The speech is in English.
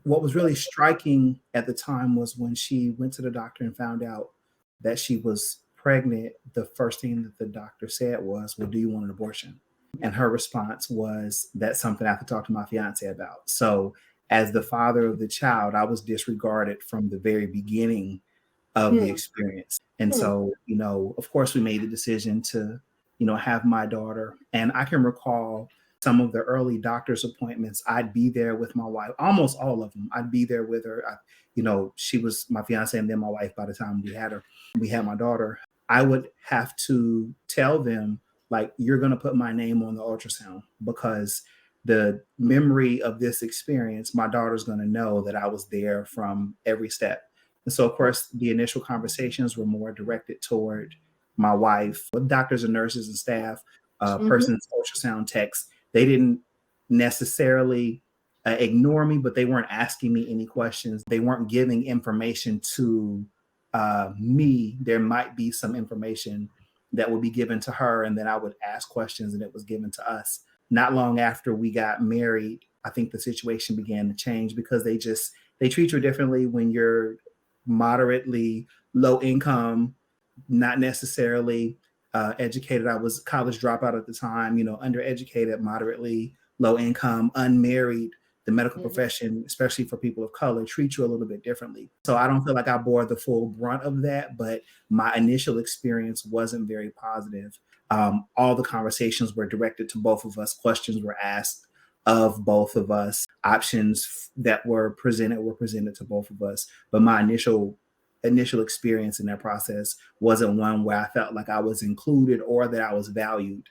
What was really striking at the time was when she went to the doctor and found out that she was pregnant, the first thing that the doctor said was, "Well, do you want an abortion?" And her response was, "That's something I have to talk to my fiance about." So, as the father of the child, I was disregarded from the very beginning of the Hmm. experience. And Hmm. so, of course, we made the decision to, have my daughter. And I can recall some of the early doctor's appointments. I'd be there with my wife, almost all of them. I'd be there with her. She was my fiance and then my wife by the time we had her. We had my daughter. I would have to tell them, like, you're going to put my name on the ultrasound because the memory of this experience, my daughter's going to know that I was there from every step. And so, of course, the initial conversations were more directed toward my wife, doctors and nurses and staff, Hmm. person's ultrasound techs. They didn't necessarily ignore me, but they weren't asking me any questions. They weren't giving information to me. There might be some information that would be given to her, and then I would ask questions, and it was given to us. Not long after we got married, I think the situation began to change because they treat you differently when you're moderately low income, not necessarily educated. I was college dropout at the time, undereducated, moderately low income, unmarried. The medical Hmm. profession, especially for people of color, treats you a little bit differently. So I don't feel like I bore the full brunt of that, but my initial experience wasn't very positive. All the conversations were directed to both of us. Questions were asked of both of us. Options that were presented to both of us. But my initial experience in that process wasn't one where I felt like I was included or that I was valued